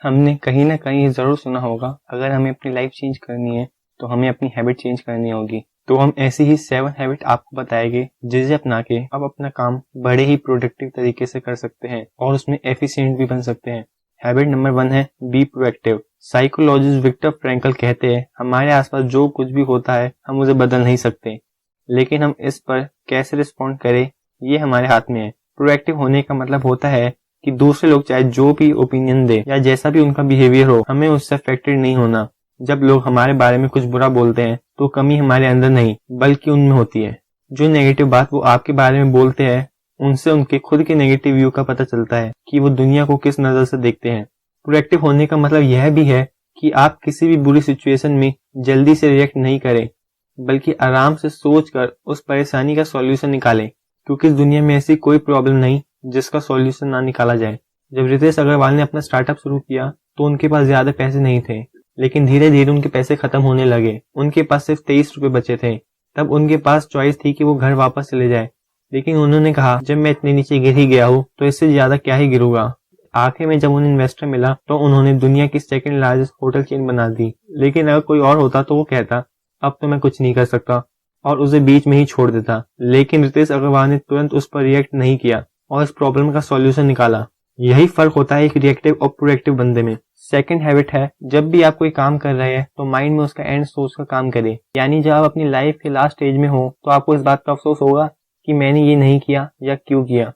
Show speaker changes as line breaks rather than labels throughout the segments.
हमने कहीं ना कहीं ज़रूर सुना होगा, अगर हमें अपनी लाइफ चेंज करनी है तो हमें अपनी हैबिट चेंज करनी होगी। तो हम ऐसी ही 7 हैबिट आपको बताएंगे जिसे अपना के आप अपना काम बड़े ही प्रोडक्टिव तरीके से कर सकते हैं और उसमें एफिशिएंट भी बन सकते हैं। हैबिट नंबर 1 है be proactive. Psychologist Viktor Frankl कहते हैं, हमारे आसपास जो कुछ भी होता है हम उसे बदल नहीं सकते, लेकिन हम इस पर कैसे रिस्पॉन्ड करें ये हमारे हाथ में है। प्रोएक्टिव होने का मतलब होता है कि दूसरे लोग चाहे जो भी ओपिनियन दे या जैसा भी उनका बिहेवियर हो, हमें उससे अफेक्टेड नहीं होना। जब लोग हमारे बारे में कुछ बुरा बोलते हैं तो कमी हमारे अंदर नहीं बल्कि उनमें होती है। जो नेगेटिव बात वो आपके बारे में बोलते हैं उनसे उनके खुद के नेगेटिव व्यू का पता चलता है कि वो दुनिया को किस नजर से देखते हैं। प्रोएक्टिव होने का मतलब यह भी है कि आप किसी भी बुरी सिचुएशन में जल्दी से रिएक्ट नहीं करें, बल्कि आराम से सोचकर उस परेशानी का सॉल्यूशन निकालें, क्योंकि इस दुनिया में ऐसी कोई प्रॉब्लम नहीं जिसका सॉल्यूशन ना निकाला जाए। जब रितेश अग्रवाल ने अपना स्टार्टअप शुरू किया तो उनके पास ज्यादा पैसे नहीं थे, लेकिन धीरे धीरे उनके पैसे खत्म होने लगे। उनके पास सिर्फ 23 रुपए बचे थे। तब उनके पास चॉइस थी कि वो घर वापस चले जाए, लेकिन उन्होंने कहा जब मैं इतने नीचे गिर ही गया हूँ तो इससे ज्यादा क्या ही गिरूंगा। आखिर में जब उन्हें इन्वेस्टर मिला तो उन्होंने दुनिया की सेकंड लार्जेस्ट होटल चेन बना दी। लेकिन अगर कोई और होता तो वो कहता अब तो मैं कुछ नहीं कर सकता और उसे बीच में ही छोड़ देता। लेकिन रितेश अग्रवाल ने तुरंत उस पर रिएक्ट नहीं किया और इस प्रॉब्लम का सॉल्यूशन निकाला। यही फर्क होता है एक रिएक्टिव और प्रोएक्टिव बंदे में। सेकंड हैबिट है, जब भी आप कोई काम कर रहे हैं तो माइंड में उसका एंड सोच का काम करें। यानी जब आप अपनी लाइफ के लास्ट स्टेज में हो तो आपको इस बात का अफसोस होगा कि मैंने ये नहीं किया या क्यों किया।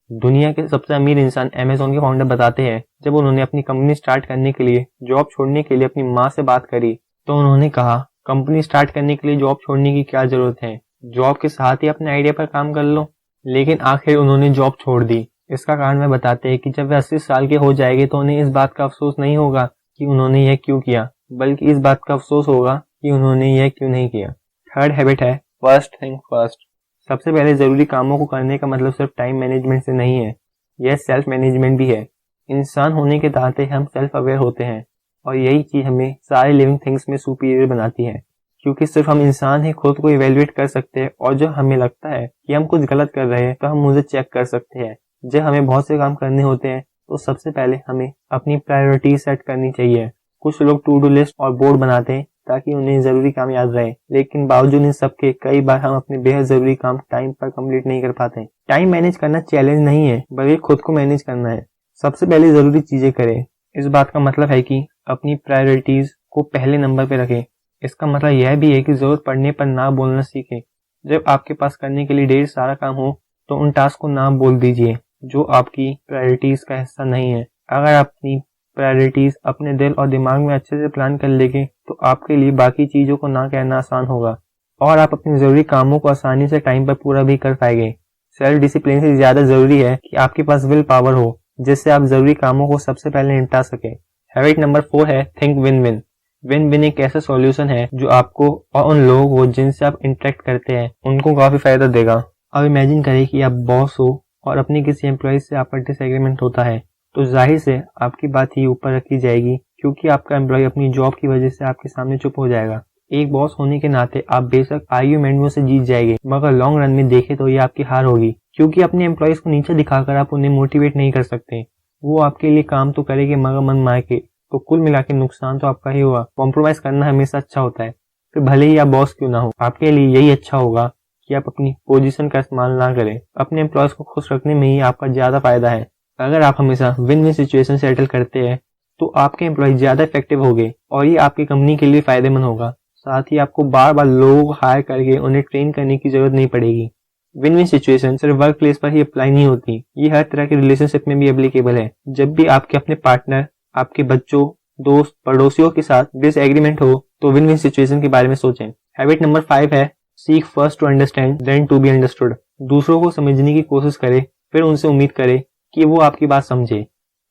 दुनिया के सबसे अमीर इंसान अमेज़न के फाउंडर बताते हैं, जब उन्होंने अपनी कंपनी स्टार्ट करने के लिए जॉब छोड़ने के लिए अपनी माँ से बात करी तो उन्होंने कहा कंपनी स्टार्ट करने के लिए जॉब छोड़ने की क्या जरूरत है, जॉब के साथ ही अपने आइडिया पर काम कर लो। लेकिन आखिर उन्होंने जॉब छोड़ दी। इसका कारण वह बताते हैं कि जब वे 80 साल के हो जाएंगे तो उन्हें इस बात का अफसोस नहीं होगा कि उन्होंने यह क्यों किया, बल्कि इस बात का अफसोस होगा कि उन्होंने यह क्यों नहीं किया। थर्ड हैबिट है फर्स्ट थिंग फर्स्ट। सबसे पहले जरूरी कामों को करने का मतलब सिर्फ टाइम मैनेजमेंट से नहीं है, यह सेल्फ मैनेजमेंट भी है। इंसान होने के नाते हम सेल्फ अवेयर होते हैं और यही चीज हमें सारे लिविंग थिंग्स में सुपीरियर बनाती है, क्योंकि सिर्फ हम इंसान ही खुद को इवेल्युएट कर सकते हैं और जब हमें लगता है कि हम कुछ गलत कर रहे हैं तो हम उसे चेक कर सकते हैं। जब हमें बहुत से काम करने होते हैं तो सबसे पहले हमें अपनी प्रायोरिटी सेट करनी चाहिए। कुछ लोग टू डू लिस्ट और बोर्ड बनाते हैं ताकि उन्हें जरूरी काम याद रहे, लेकिन बावजूद इन सबके कई बार हम अपने बेहद जरूरी काम टाइम पर कंप्लीट नहीं कर पाते। टाइम मैनेज करना चैलेंज नहीं है, बल्कि खुद को मैनेज करना है। सबसे पहले जरूरी चीजें करें। इस बात का मतलब है कि अपनी प्रायोरिटीज को पहले नंबर पे रखें। इसका मतलब यह भी है कि जरूरत पड़ने पर ना बोलना सीखें। जब आपके पास करने के लिए ढेर सारा काम हो तो उन टास्क को ना बोल दीजिए जो आपकी प्रायोरिटीज का हिस्सा नहीं है। अगर आप अपनी प्रायोरिटीज अपने दिल और दिमाग में अच्छे से प्लान कर लेंगे तो आपके लिए बाकी चीजों को ना कहना आसान होगा और आप अपने जरूरी कामों को आसानी से टाइम पर पूरा भी कर पाएंगे। सेल्फ डिसिप्लिन से ज्यादा जरूरी है कि आपके पास विल पावर हो जिससे आप जरूरी कामों को सबसे पहले निपटा सके। हैबिट नंबर 4 है think win win. Win win एक ऐसा सॉल्यूशन है जो आपको और उन लोगों को जिनसे आप इंटरेक्ट करते हैं उनको काफी फायदा देगा। अब इमेजिन करें कि आप बॉस हो और अपनी किसी एम्प्लॉय से आपका डिसएग्रीमेंट होता है, तो जाहिर से आपकी बात ही ऊपर रखी जाएगी, क्योंकि आपका एम्प्लॉय अपनी जॉब की वजह से आपके सामने चुप हो जाएगा। एक बॉस होने के नाते आप बेशक आर्ग्यूमेंट में से जीत जाएंगे, मगर लॉन्ग रन में देखें तो ये आपकी हार होगी, क्योंकि अपने एम्प्लॉयज को नीचे दिखाकर आप उन्हें मोटिवेट नहीं कर सकते। वो आपके लिए काम तो करेंगे मगर मन मार के, तो कुल मिला के नुकसान तो आपका ही हुआ। कॉम्प्रोमाइज करना हमेशा अच्छा होता है, फिर भले ही आप बॉस क्यों ना हो। आपके लिए यही अच्छा होगा कि आप अपनी पोजीशन का इस्तेमाल ना करें। अपने एम्प्लॉयज को खुश रखने में ही आपका ज्यादा फायदा है। अगर आप हमेशा विन विन सिचुएशन सेटल करते हैं तो आपके एम्प्लॉय ज्यादा इफेक्टिव होंगे और ये आपकी कंपनी के लिए फायदेमंद होगा। साथ ही आपको बार बार लोगों को हायर करके उन्हें ट्रेन करने की जरूरत नहीं पड़ेगी। विन विन सिचुएशन सिर्फ वर्क प्लेस पर ही अप्लाई नहीं होती, ये हर तरह के रिलेशनशिप में भी एप्लीकेबल है। जब भी आपके अपने पार्टनर, आपके बच्चों, दोस्त, पड़ोसियों के साथ डिसएग्रीमेंट हो तो विन विन सिचुएशन के बारे में सोचें। हैबिट नंबर 5 है seek first to understand then to be understood. दूसरों को समझने की कोशिश करें, फिर उनसे उम्मीद करें कि वो आपकी बात समझे।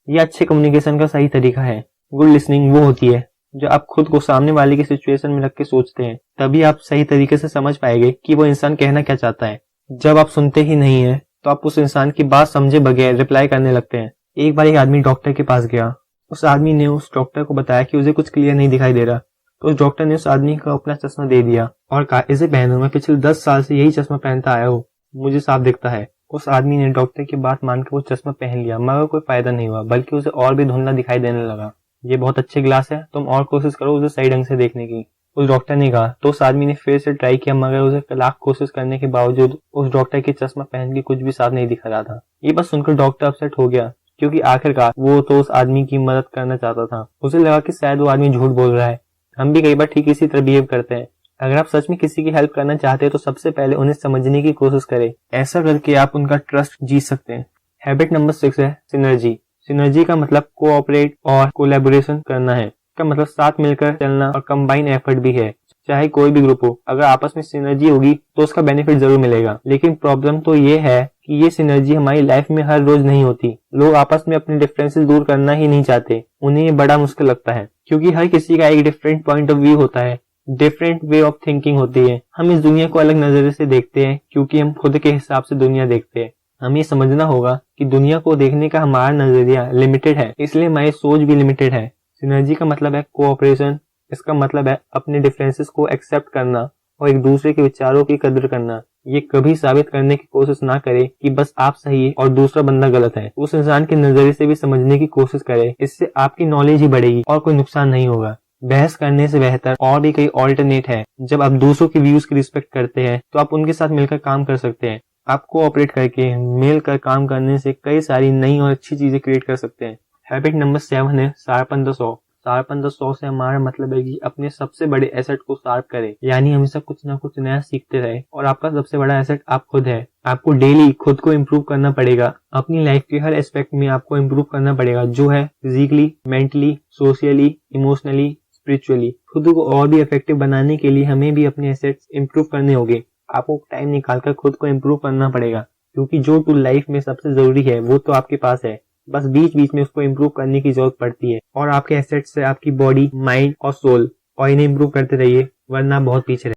ये अच्छे कम्युनिकेशन का सही तरीका है। गुड लिसनिंग वो होती है जो आप खुद को सामने वाले की सिचुएशन में रख के सोचते हैं, तभी आप सही तरीके से समझ पाएंगे कि वो इंसान कहना क्या चाहता है। जब आप सुनते ही नहीं है तो आप उस इंसान की बात समझे बगैर रिप्लाई करने लगते हैं। एक बार एक आदमी डॉक्टर के पास गया। उस आदमी ने उस डॉक्टर को बताया कि उसे कुछ क्लियर नहीं दिखाई दे रहा, तो उस डॉक्टर ने उस आदमी को अपना चश्मा दे दिया और कहा इसे पहनो, मैं पिछले 10 साल से यही चश्मा पहनता आया हूँ, मुझे साफ दिखता है। उस आदमी ने डॉक्टर की बात मानकर वो चश्मा पहन लिया, मगर कोई फायदा नहीं हुआ, बल्कि उसे और भी धुंधला दिखाई देने लगा। ये बहुत अच्छे ग्लास है, तुम और कोशिश करो उसे सही ढंग से देखने की। उस डॉक्टर ने कहा। तो उस आदमी ने फिर से ट्राई किया, मगर उसे लाख कोशिश करने के बावजूद उस डॉक्टर के चश्मा पहन के कुछ भी साफ नहीं दिख रहा था। ये बस सुनकर डॉक्टर अपसेट हो गया, क्योंकि आखिरकार वो तो उस आदमी की मदद करना चाहता था। उसे लगा कि शायद वो आदमी झूठ बोल रहा है। हम भी कई बार ठीक इसी तरह बिहेव करते हैं। अगर आप सच में किसी की हेल्प करना चाहते हैं तो सबसे पहले उन्हें समझने की कोशिश करें। ऐसा करके आप उनका ट्रस्ट जीत सकते हैं। हैबिट नंबर 6 है सिनर्जी। सिनर्जी का मतलब कोऑपरेट और कोलैबोरेशन करना है। इसका मतलब साथ मिलकर चलना और कंबाइन एफर्ट भी है। चाहे कोई भी ग्रुप हो, अगर आपस में सिनर्जी होगी तो उसका बेनिफिट जरूर मिलेगा। लेकिन प्रॉब्लम तो ये है कि ये सिनर्जी हमारी लाइफ में हर रोज नहीं होती। लोग आपस में अपने डिफरेंसेस दूर करना ही नहीं चाहते। उन्हें ये बड़ा मुश्किल लगता है, क्योंकि हर किसी का एक डिफरेंट पॉइंट ऑफ व्यू होता है, डिफरेंट वे ऑफ थिंकिंग होती है। हम इस दुनिया को अलग नजरिए से देखते हैं, क्योंकि हम खुद के हिसाब से दुनिया देखते हैं। हमें समझना होगा कि दुनिया को देखने का हमारा नजरिया लिमिटेड है, इसलिए हमारी सोच भी लिमिटेड है। सिनर्जी का मतलब है कोऑपरेशन। इसका मतलब है अपने डिफरेंसेस को एक्सेप्ट करना और एक दूसरे के विचारों की कदर करना। ये कभी साबित करने की कोशिश ना करे कि बस आप सही है और दूसरा बंदा गलत है। उस इंसान के नजरिए से भी समझने की कोशिश करे। इससे आपकी नॉलेज ही बढ़ेगी और कोई नुकसान नहीं होगा। बहस करने से बेहतर और भी कई ऑल्टरनेट है। जब आप दूसरों के व्यूज की रिस्पेक्ट करते हैं तो आप उनके साथ मिलकर काम कर सकते हैं। आप कोऑपरेट करके मिलकर काम करने से कई सारी नई और अच्छी चीजें क्रिएट कर सकते हैं। हैबिट नंबर 7 है sharpen the saw. Sharpen the saw से हमारा मतलब है कि अपने सबसे बड़े एसेट को शार्प करें, यानी हमेशा कुछ ना कुछ नया सीखते रहे। और आपका सबसे बड़ा एसेट आप खुद है। आपको डेली खुद को इम्प्रूव करना पड़ेगा। अपनी लाइफ के हर एस्पेक्ट में आपको इम्प्रूव करना पड़ेगा, जो है physically, mentally, socially, emotionally, spiritually. खुद को और भी इफेक्टिव बनाने के लिए हमें भी अपने एसेट्स इम्प्रूव करने होंगे। आपको टाइम निकालकर खुद को इम्प्रूव करना पड़ेगा, क्योंकि जो टूल लाइफ में सबसे जरूरी है वो तो आपके पास है। बस बीच बीच में उसको इम्प्रूव करने की जरूरत पड़ती है। और आपके एसेट्स से आपकी बॉडी, माइंड और सोल, और इन्हें इम्प्रूव करते रहिए, वरना बहुत पीछे